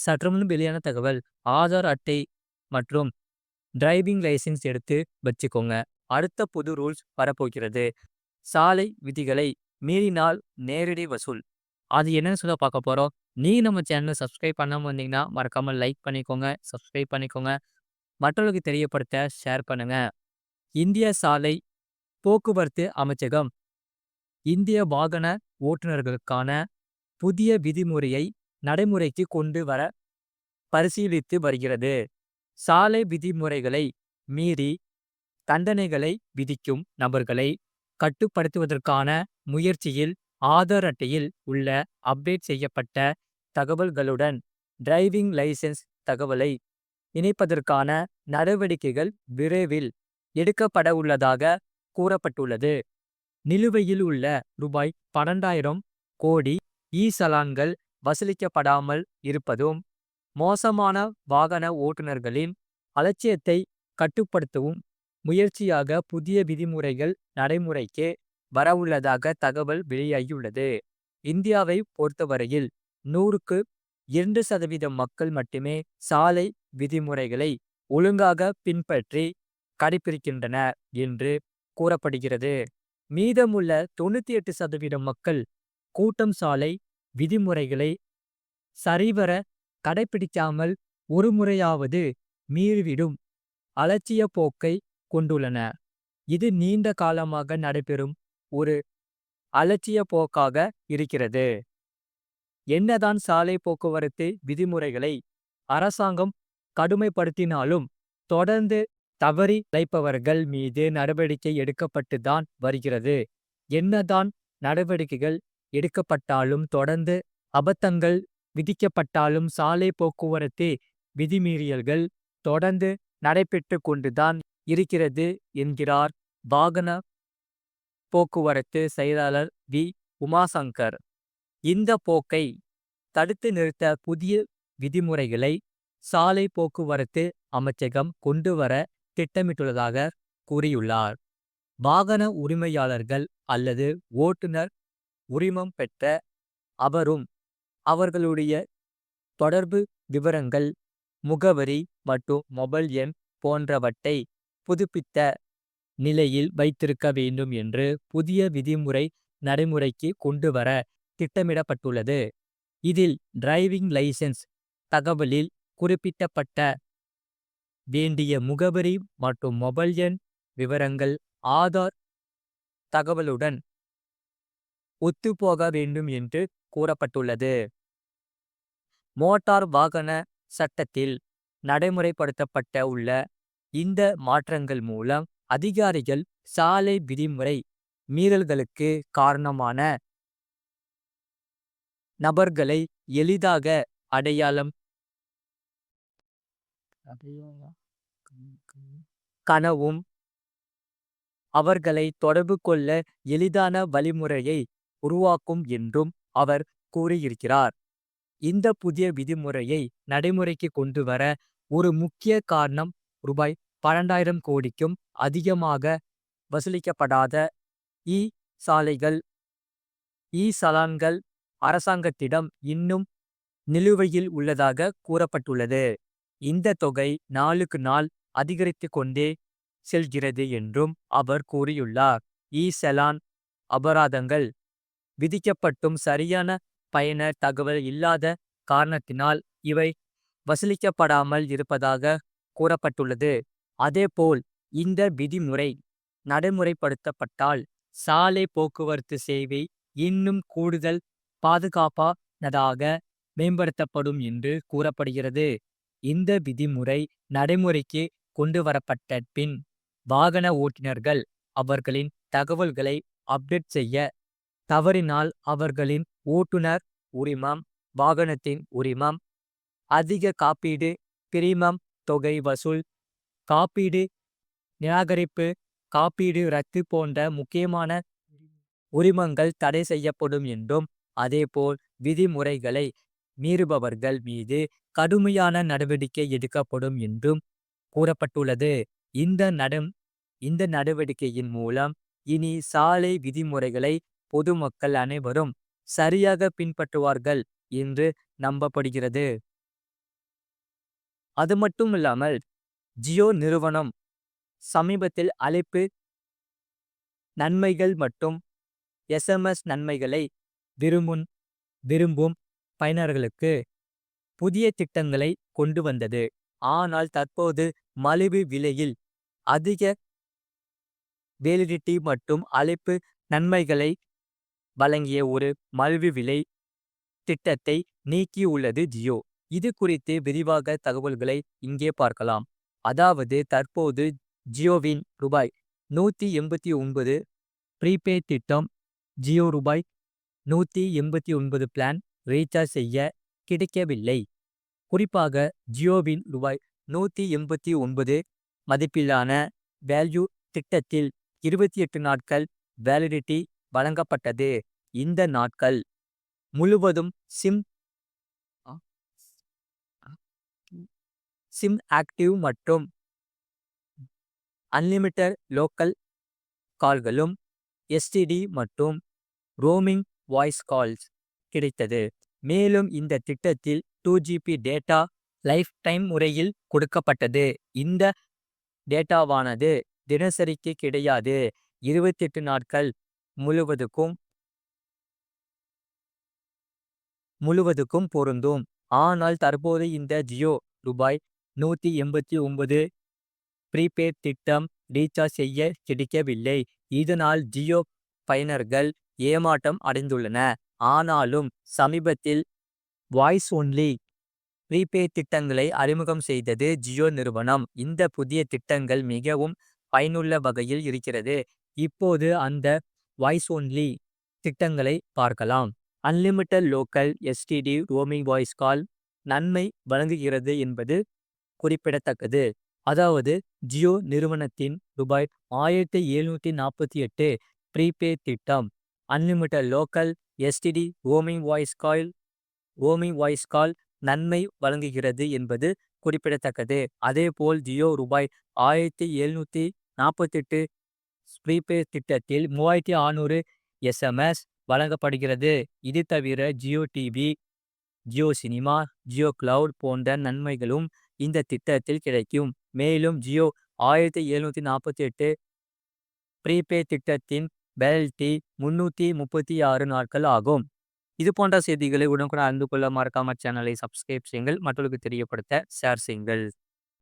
சற்றுமுன் வெளியான தகவல். ஆதார் அட்டை மற்றும் டிரைவிங் லைசென்ஸ் எடுத்து வச்சுக்கோங்க. அடுத்த புது ரூல்ஸ் வரப்போகிறது. சாலை விதிகளை மீறினால் நேரடி வசூல். அது என்னன்னு சொல்ல பார்க்க போறோம். நீங்க நம்ம சேனலை சப்ஸ்கிரைப் பண்ணாம வந்தீங்கன்னா மறக்காம லைக் பண்ணிக்கோங்க, சப்ஸ்கிரைப் பண்ணிக்கோங்க. மற்றவர்களுக்கு தெரியப்படுத்த ஷேர் பண்ணுங்க. இந்திய சாலை போக்குவரத்து அமைச்சகம் இந்திய வாகன ஓட்டுநர்களுக்கான புதிய விதிமுறையை நடைமுறைக்கு கொண்டு வர பரிசீலித்து வருகிறது. சாலை விதிமுறைகளை மீறி தண்டனைகளை விதிக்கும் நபர்களை கட்டுப்படுத்துவதற்கான முயற்சியில் ஆதார் அட்டையில் உள்ள அப்டேட் செய்யப்பட்ட தகவல்களுடன் டிரைவிங் லைசென்ஸ் தகவலை இணைப்பதற்கான நடவடிக்கைகள் விரைவில் எடுக்கப்பட உள்ளதாக கூறப்பட்டுள்ளது. நிலுவையில் உள்ள ரூபாய் 12,000 கோடி சலான்கள் வசூலிக்கப்படாமல் இருப்பதும் மோசமான வாகன ஓட்டுநர்களின் அலட்சியத்தை கட்டுப்படுத்தவும் முயற்சியாக புதிய விதிமுறைகள் நடைமுறைக்கு வரவுள்ளதாக தகவல் வெளியாகியுள்ளது. இந்தியாவை பொறுத்தவரையில் 100க்கு 2% மக்கள் மட்டுமே சாலை விதிமுறைகளை ஒழுங்காக பின்பற்றி கடைபிடிக்கின்றனர் என்று கூறப்படுகிறது. மீதமுள்ள 98% மக்கள் கூட்டம் சாலை விதிமுறைகளை சரிவர கடைபிடிக்காமல் ஒருமுறையாவது மீறிவிடும் அலட்சிய போக்கை கொண்டுள்ளன. இது நீண்ட காலமாக நடைபெறும் ஒரு அலட்சிய போக்காக இருக்கிறது. என்னதான் சாலை போக்குவரத்து விதிமுறைகளை அரசாங்கம் கடுமைப்படுத்தினாலும் தொடர்ந்து தவறி இழைப்பவர்கள் மீது நடவடிக்கை எடுக்கப்பட்டுதான் வருகிறது. என்னதான் நடவடிக்கைகள் எடுக்கப்பட்டாலும் தொடர்ந்து அபத்தங்கள் விதிக்கப்பட்டாலும் சாலை போக்குவரத்து விதிமீறல்கள் தொடர்ந்து நடைபெற்று கொண்டுதான் இருக்கிறது என்கிறார் வாகன போக்குவரத்து செயலாளர் வி. உமாசங்கர். இந்த போக்கை தடுத்து நிறுத்த புதிய விதிமுறைகளை சாலை போக்குவரத்து அமைச்சகம் கொண்டுவர திட்டமிட்டுள்ளதாக கூறியுள்ளார். வாகன உரிமையாளர்கள் அல்லது ஓட்டுநர் உரிமம் பெற்ற அவரும் அவர்களுடைய தொடர்பு விவரங்கள், முகவரி மற்றும் மொபைல் எண் போன்றவற்றை புதுப்பித்த நிலையில் வைத்திருக்க வேண்டும் என்று புதிய விதிமுறை நடைமுறைக்கு கொண்டுவர திட்டமிடப்பட்டுள்ளது. இதில் டிரைவிங் லைசென்ஸ் தகவலில் குறிப்பிடப்பட்ட வேண்டிய முகவரி மற்றும் மொபைல் எண் விவரங்கள் ஆதார் தகவலுடன் ஒத்துப்போக வேண்டும் என்று கூறப்பட்டுள்ளது. மோட்டார் வாகன சட்டத்தில் நடைமுறைப்படுத்தப்பட்ட உள்ள இந்த மாற்றங்கள் மூலம் அதிகாரிகள் சாலை விதிமுறை மீறல்களுக்கு காரணமான நபர்களை எளிதாக அடையாளம் காணவும் அவர்களை தொடர்பு கொள்ள எளிதான வழிமுறையை உருவாக்கும் என்றும் அவர் கூறியிருக்கிறார். இந்த புதிய விதிமுறையை நடைமுறைக்கு கொண்டு வர ஒரு முக்கிய காரணம் ரூபாய் 12,000 கோடிக்கும் அதிகமாக வசூலிக்கப்படாத சாலைகள் சலான்கள் அரசாங்கத்திடம் இன்னும் நிலுவையில் உள்ளதாக கூறப்பட்டுள்ளது. இந்த தொகை நாளுக்கு நாள் அதிகரித்து கொண்டே செல்கிறது என்றும் அவர் கூறியுள்ளார். சலான் அபராதங்கள் விதிக்கப்பட்டும் சரியான பயனர் தகவல் இல்லாத காரணத்தினால் இவை வசூலிக்கப்படாமல் இருப்பதாக கூறப்பட்டுள்ளது. அதேபோல் இந்த விதிமுறை நடைமுறைப்படுத்தப்பட்டால் சாலை போக்குவரத்து சேவை இன்னும் கூடுதல் பாதுகாப்பானதாக மேம்படுத்தப்படும் என்று கூறப்படுகிறது. இந்த விதிமுறை நடைமுறைக்கு கொண்டுவரப்பட்ட பின் வாகன ஓட்டுநர்கள் அவர்களின் தகவல்களை அப்டேட் செய்ய தவறினால் அவர்களின் ஓட்டுநர் உரிமம், வாகனத்தின் உரிமம், அதிக காப்பீடு, பிரீமியம் தொகை வசூல், காப்பீடு நிராகரிப்பு, காப்பீடு ரத்து போன்ற முக்கியமான உரிமங்கள் தடை செய்யப்படும் என்றும் அதேபோல் விதிமுறைகளை மீறுபவர்கள் மீது கடுமையான நடவடிக்கை எடுக்கப்படும் என்றும் கூறப்பட்டுள்ளது. இந்த நடவடிக்கையின் மூலம் இனி சாலை விதிமுறைகளை பொதுமக்கள் அனைவரும் சரியாக பின்பற்றுவார்கள் என்று நம்பப்படுகிறது. அது மட்டும் இல்லாமல் ஜியோ நிறுவனம் சமீபத்தில் அழைப்பு நன்மைகள் மற்றும் எஸ்எம்எஸ் நன்மைகளை விரும்பும் விரும்பும் பயனர்களுக்கு புதிய திட்டங்களை கொண்டு வந்தது. ஆனால் தற்போது மலிவு விலையில் அதிக வேலிடிட்டி மற்றும் அழைப்பு நன்மைகளை வழங்கிய ஒரு மலிவு விலை திட்டத்தை நீக்கியுள்ளது ஜியோ. இது குறித்து விரிவாக தகவல்களை இங்கே பார்க்கலாம். அதாவது தற்போது ஜியோவின் ரூபாய் 189 ப்ரீபெய்ட் திட்டம் ஜியோ ரூபாய் 189 பிளான் ரீசார்ஜ் செய்ய கிடைக்கவில்லை. குறிப்பாக ஜியோவின் ரூபாய் 189 மதிப்பிலான வேல்யூ திட்டத்தில் 28 நாட்கள் வேலிடிட்டி வழங்கப்பட்டது. இந்த நாட்கள் முழுவதும் சிம் ஆக்டிவ் மற்றும் அன்லிமிட்டட் லோக்கல் கால்களும் எஸ்டிடி மற்றும் ரோமிங் வாய்ஸ் கால்ஸ் கிடைத்தது. மேலும் இந்த திட்டத்தில் 2GB டேட்டா லைஃப் டைம் முறையில் கொடுக்கப்பட்டது. இந்த டேட்டாவானது தினசரிக்கு கிடையாது, 28 நாட்கள் முழுவதுக்கும் பொருந்தும். ஆனால் தற்போது இந்த ஜியோ ரூபாய் 189 ப்ரீபெய்ட் திட்டம் ரீசார்ஜ் செய்ய கிடைக்கவில்லை. இதனால் ஜியோ பயனர்கள் ஏமாற்றம் அடைந்துள்ளன. ஆனாலும் சமீபத்தில் வாய்ஸ் ஒன்லி ப்ரீபெய்ட் திட்டங்களை அறிமுகம் செய்தது ஜியோ நிறுவனம். இந்த புதிய திட்டங்கள் மிகவும் பயனுள்ள வகையில் இருக்கிறது. இப்போது அந்த வாய்ஸ் ஒன்லி திட்டங்களை பார்க்கலாம். Unlimited local STD roaming voice call நன்மை வழங்குகிறது என்பது குறிப்பிடத்தக்கது. அதாவது ஜியோ நிறுவனத்தின் ரூபாய் 1748 ப்ரீபெய்ட் திட்டம் unlimited local STD roaming voice call நன்மை வழங்குகிறது என்பது குறிப்பிடத்தக்கது. அதேபோல் ஜியோ ரூபாய் 1748 ப்ரீபெய்ட் திட்டத்தில் 3600 எஸ்எம்எஸ் வழங்கப்படுகிறது. இது தவிர Jio TV, Jio cinema, Jio cloud போன்ற நன்மைகளும் இந்த திட்டத்தில் கிடைக்கும். மேலும் ஜியோ 1748 ப்ரீபெய்ட் திட்டத்தின் வேலிடிட்டி 336 நாட்கள் ஆகும். இது போன்ற செய்திகளை உடனுக்குடன் அறிந்து கொள்ள மறக்காம சேனலை சப்ஸ்கிரைப் செய்யுங்கள். மற்றவர்களுக்கு தெரியப்படுத்த ஷேர் செய்யுங்கள்.